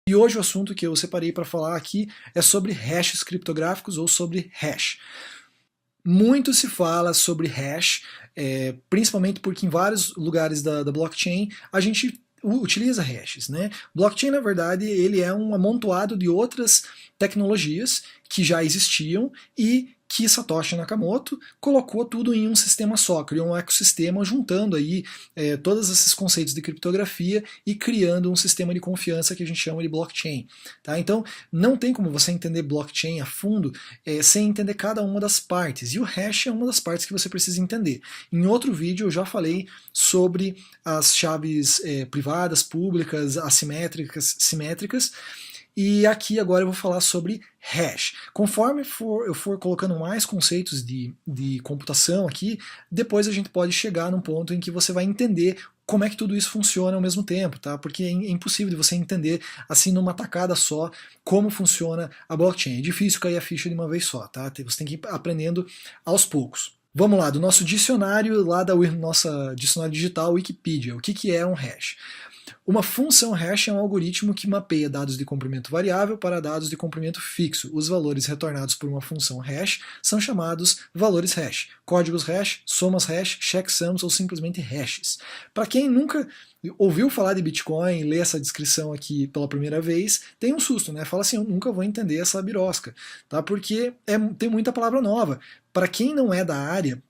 E hoje o assunto que eu separei para falar aqui é sobre hashes criptográficos ou sobre hash. Muito se fala sobre hash, principalmente porque em vários lugares da blockchain a gente utiliza hashes, né? Blockchain, na verdade, ele é um amontoado de outras tecnologias que já existiam e que Satoshi Nakamoto colocou tudo em um sistema só, criou um ecossistema juntando aí todos esses conceitos de criptografia e criando um sistema de confiança que a gente chama de blockchain. Tá? Então não tem como você entender blockchain a fundo sem entender cada uma das partes, e o hash é uma das partes que você precisa entender. Em outro vídeo eu já falei sobre as chaves privadas, públicas, assimétricas, simétricas, e aqui agora eu vou falar sobre hash. Conforme eu for colocando mais conceitos de computação aqui, depois a gente pode chegar num ponto em que você vai entender como é que tudo isso funciona ao mesmo tempo, tá? Porque é impossível de você entender assim numa tacada só como funciona a blockchain. É difícil cair a ficha de uma vez só, tá? Você tem que ir aprendendo aos poucos. Vamos lá, do nosso dicionário, lá da nossa dicionário digital, Wikipedia. O que é um hash? Uma função hash é um algoritmo que mapeia dados de comprimento variável para dados de comprimento fixo. Os valores retornados por uma função hash são chamados valores hash, códigos hash, somas hash, checksums ou simplesmente hashes. Para quem nunca ouviu falar de Bitcoin, lê essa descrição aqui pela primeira vez, tem um susto, né? Fala assim, eu nunca vou entender essa birosca, tá? Porque tem muita palavra nova. Para quem não é da área,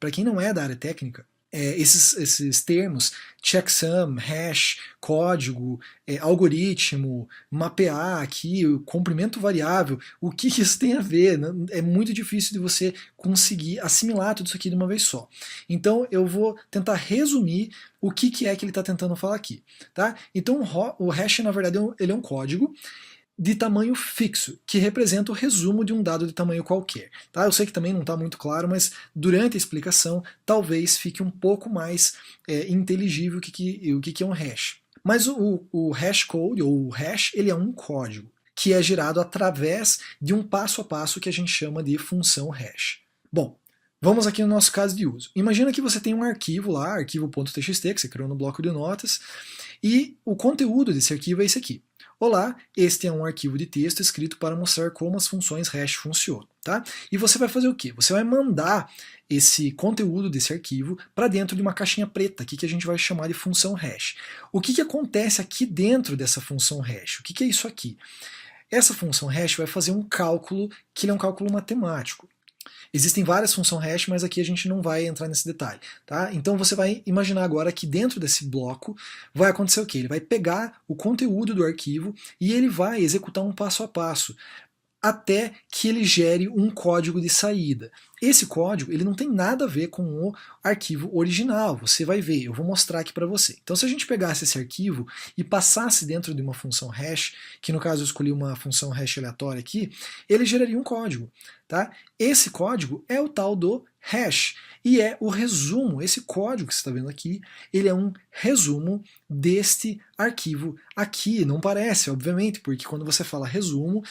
técnica, esses termos, checksum, hash, código, algoritmo, mapear aqui, comprimento variável, o que isso tem a ver? É muito difícil de você conseguir assimilar tudo isso aqui de uma vez só. Então eu vou tentar resumir o que é que ele está tentando falar aqui. Tá? Então o hash, na verdade, ele é um código de tamanho fixo, que representa o resumo de um dado de tamanho qualquer. Tá? Eu sei que também não está muito claro, mas durante a explicação talvez fique um pouco mais inteligível o que é um hash. Mas o hash code, ou o hash, ele é um código que é gerado através de um passo a passo que a gente chama de função hash. Bom, vamos aqui no nosso caso de uso. Imagina que você tem um arquivo lá, arquivo.txt, que você criou no bloco de notas, e o conteúdo desse arquivo é esse aqui. Olá, este é um arquivo de texto escrito para mostrar como as funções hash funcionam. Tá? E você vai fazer o quê? Você vai mandar esse conteúdo desse arquivo para dentro de uma caixinha preta, aqui que a gente vai chamar de função hash. O que acontece aqui dentro dessa função hash? O que é isso aqui? Essa função hash vai fazer um cálculo que ele é um cálculo matemático. Existem várias funções hash, mas aqui a gente não vai entrar nesse detalhe. Tá? Então você vai imaginar agora que dentro desse bloco vai acontecer o quê? Ele vai pegar o conteúdo do arquivo e ele vai executar um passo a passo até que ele gere um código de saída. Esse código ele não tem nada a ver com o arquivo original, você vai ver, eu vou mostrar aqui para você. Então se a gente pegasse esse arquivo e passasse dentro de uma função hash, que no caso eu escolhi uma função hash aleatória aqui, ele geraria um código. Tá? Esse código é o tal do hash, e é o resumo, esse código que você está vendo aqui, ele é um resumo deste arquivo aqui. Não parece, obviamente, porque quando você fala resumo,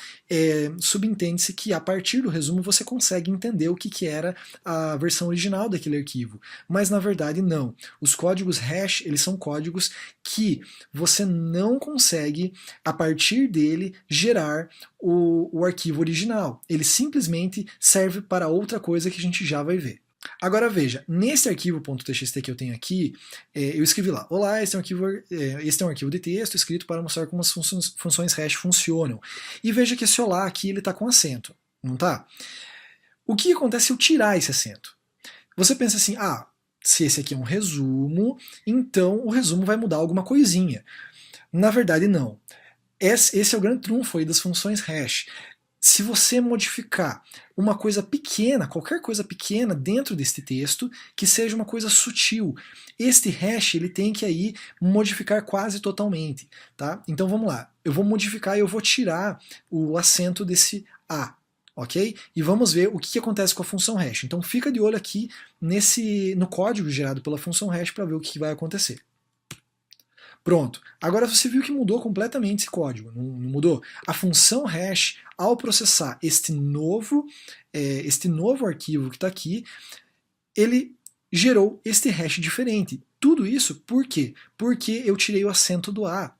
subentende-se que a partir do resumo você consegue entender o que era a versão original daquele arquivo. Mas na verdade não. Os códigos hash, eles são códigos que você não consegue, a partir dele, gerar o arquivo original. Ele simplesmente serve para outra coisa que a gente já vai ver. Agora veja, nesse arquivo.txt que eu tenho aqui, eu escrevi lá, olá, este é um arquivo de texto escrito para mostrar como as funções hash funcionam. E veja que esse olá aqui ele está com acento, não está? O que acontece se eu tirar esse acento? Você pensa assim, se esse aqui é um resumo, então o resumo vai mudar alguma coisinha. Na verdade não. Esse é o grande trunfo aí das funções hash. Se você modificar uma coisa pequena, qualquer coisa pequena dentro deste texto, que seja uma coisa sutil, este hash ele tem que aí modificar quase totalmente. Tá? Então vamos lá, eu vou modificar e eu vou tirar o acento desse A. Ok? E vamos ver o que acontece com a função hash. Então fica de olho aqui no código gerado pela função hash para ver o que vai acontecer. Pronto, agora você viu que mudou completamente esse código, não mudou? A função hash, ao processar este novo arquivo que está aqui, ele gerou este hash diferente. Tudo isso por quê? Porque eu tirei o acento do A.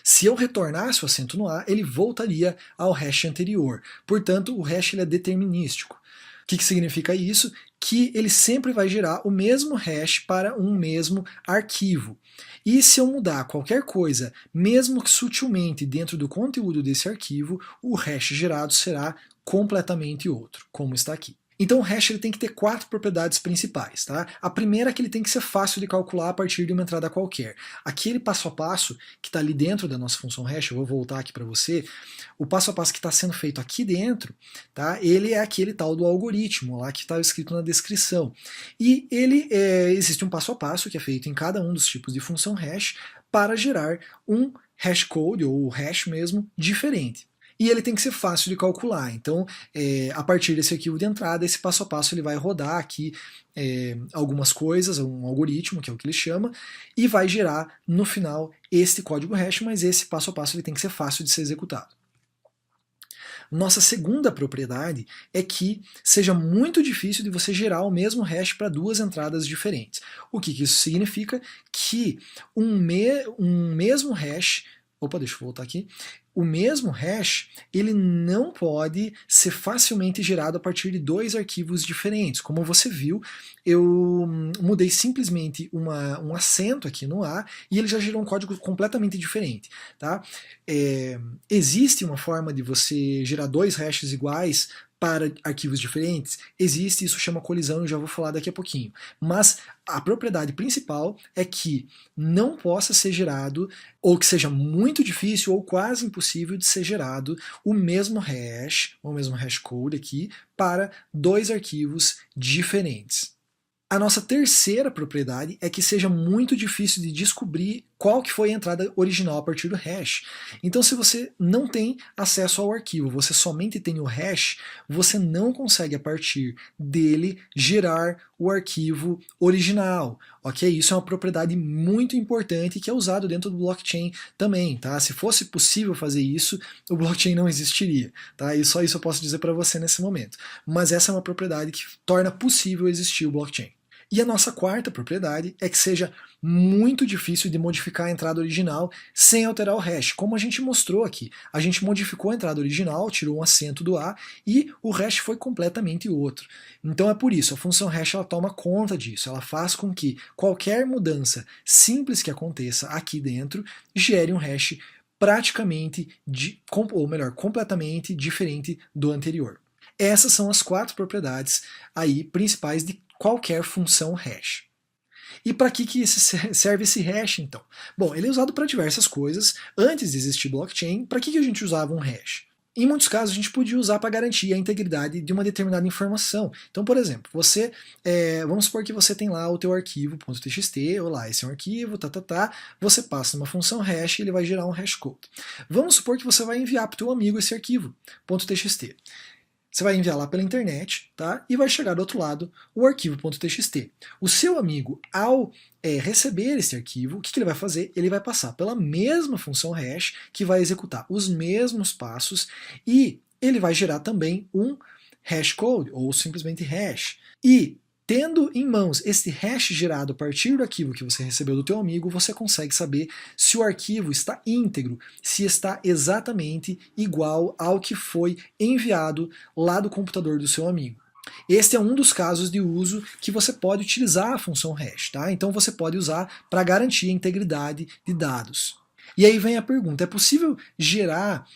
Se eu retornasse o acento no A, ele voltaria ao hash anterior. Portanto, o hash ele é determinístico. O que significa isso? Que ele sempre vai gerar o mesmo hash para um mesmo arquivo. E se eu mudar qualquer coisa, mesmo que sutilmente dentro do conteúdo desse arquivo, o hash gerado será completamente outro, como está aqui. Então o hash ele tem que ter 4 propriedades principais. Tá? A primeira é que ele tem que ser fácil de calcular a partir de uma entrada qualquer. Aquele passo a passo que está ali dentro da nossa função hash, eu vou voltar aqui para você, o passo a passo que está sendo feito aqui dentro, tá? Ele é aquele tal do algoritmo lá que está escrito na descrição. E existe um passo a passo que é feito em cada um dos tipos de função hash para gerar um hashcode, ou hash mesmo, diferente. E ele tem que ser fácil de calcular. Então, a partir desse arquivo de entrada, esse passo a passo ele vai rodar aqui algumas coisas, um algoritmo, que é o que ele chama, e vai gerar no final este código hash, mas esse passo a passo ele tem que ser fácil de ser executado. Nossa segunda propriedade é que seja muito difícil de você gerar o mesmo hash para 2 entradas diferentes. O que isso significa? Que um mesmo hash... Opa, deixa eu voltar aqui. O mesmo hash, ele não pode ser facilmente gerado a partir de 2 arquivos diferentes. Como você viu, eu mudei simplesmente um acento aqui no A e ele já gerou um código completamente diferente. Tá? Existe uma forma de você gerar 2 hashes iguais para arquivos diferentes? Existe, isso chama colisão, eu já vou falar daqui a pouquinho. Mas a propriedade principal é que não possa ser gerado, ou que seja muito difícil ou quase impossível de ser gerado o mesmo hash, ou mesmo hashcode aqui, para 2 arquivos diferentes. A nossa terceira propriedade é que seja muito difícil de descobrir qual que foi a entrada original a partir do hash. Então, se você não tem acesso ao arquivo, você somente tem o hash, você não consegue a partir dele gerar o arquivo original. Ok? Isso é uma propriedade muito importante que é usado dentro do blockchain também. Tá? Se fosse possível fazer isso, o blockchain não existiria. Tá? E só isso eu posso dizer para você nesse momento. Mas essa é uma propriedade que torna possível existir o blockchain. E a nossa quarta propriedade é que seja muito difícil de modificar a entrada original sem alterar o hash, como a gente mostrou aqui. A gente modificou a entrada original, tirou um acento do A e o hash foi completamente outro. Então é por isso, a função hash ela toma conta disso, ela faz com que qualquer mudança simples que aconteça aqui dentro gere um hash praticamente, ou melhor, completamente diferente do anterior. Essas são as 4 propriedades aí principais de qualquer função hash. E para que serve esse hash, então? Bom, ele é usado para diversas coisas. Antes de existir blockchain, para que a gente usava um hash? Em muitos casos, a gente podia usar para garantir a integridade de uma determinada informação. Então, por exemplo, vamos supor que você tem lá o teu arquivo .txt, olá, esse é um arquivo, você passa uma função hash e ele vai gerar um hashcode. Vamos supor que você vai enviar para o teu amigo esse arquivo .txt. Você vai enviar lá pela internet, tá? E vai chegar do outro lado o arquivo .txt. O seu amigo, ao receber esse arquivo, o que ele vai fazer? Ele vai passar pela mesma função hash, que vai executar os mesmos passos, e ele vai gerar também um hashcode, ou simplesmente hash. E tendo em mãos este hash gerado a partir do arquivo que você recebeu do teu amigo, você consegue saber se o arquivo está íntegro, se está exatamente igual ao que foi enviado lá do computador do seu amigo. Este é um dos casos de uso que você pode utilizar a função hash, tá? Então você pode usar para garantir a integridade de dados. E aí vem a pergunta, é possível gerar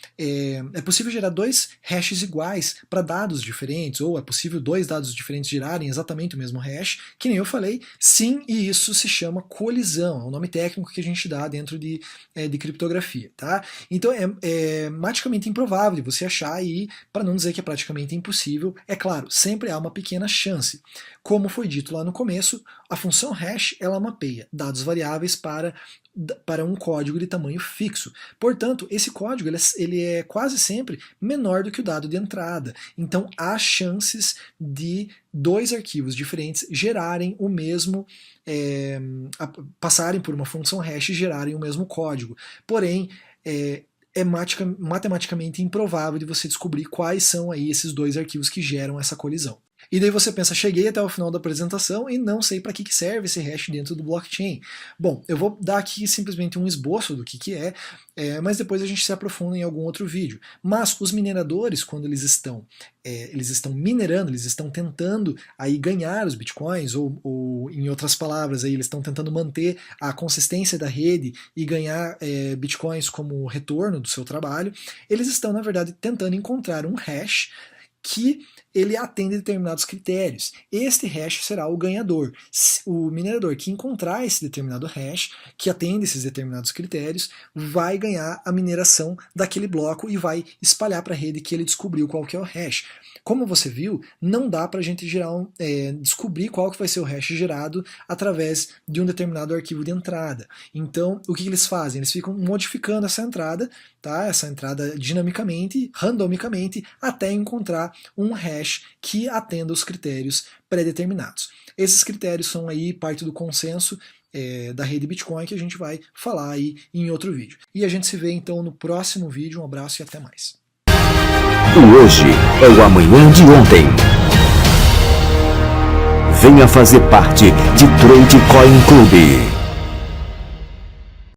2 hashes iguais para dados diferentes, ou é possível 2 dados diferentes gerarem exatamente o mesmo hash? Que nem eu falei, sim, e isso se chama colisão, é o nome técnico que a gente dá dentro de criptografia. Tá? Então é praticamente improvável de você achar, e para não dizer que é praticamente impossível, é claro, sempre há uma pequena chance. Como foi dito lá no começo, a função hash ela mapeia dados variáveis para um código de tamanho fixo. Portanto, esse código ele é quase sempre menor do que o dado de entrada. Então, há chances de 2 arquivos diferentes gerarem o mesmo, passarem por uma função hash e gerarem o mesmo código. Porém, é matematicamente improvável de você descobrir quais são aí esses 2 arquivos que geram essa colisão. E daí você pensa, cheguei até o final da apresentação e não sei para que serve esse hash dentro do blockchain. Bom, eu vou dar aqui simplesmente um esboço do que é, mas depois a gente se aprofunda em algum outro vídeo. Mas os mineradores, quando eles estão minerando, eles estão tentando aí ganhar os bitcoins, ou em outras palavras, aí, eles estão tentando manter a consistência da rede e ganhar bitcoins como retorno do seu trabalho, eles estão, na verdade, tentando encontrar um hash que ele atende determinados critérios. Este hash será o ganhador. O minerador que encontrar esse determinado hash, que atende esses determinados critérios, vai ganhar a mineração daquele bloco e vai espalhar para a rede que ele descobriu qual que é o hash. Como você viu, não dá para a gente descobrir qual que vai ser o hash gerado através de um determinado arquivo de entrada. Então, o que eles fazem? Eles ficam modificando essa entrada, tá? Essa entrada dinamicamente, randomicamente, até encontrar um hash que atenda os critérios pré-determinados. Esses critérios são aí parte do consenso da rede Bitcoin que a gente vai falar aí em outro vídeo. E a gente se vê então no próximo vídeo. Um abraço e até mais. O hoje é o amanhã de ontem. Venha fazer parte de Trade Coin Club.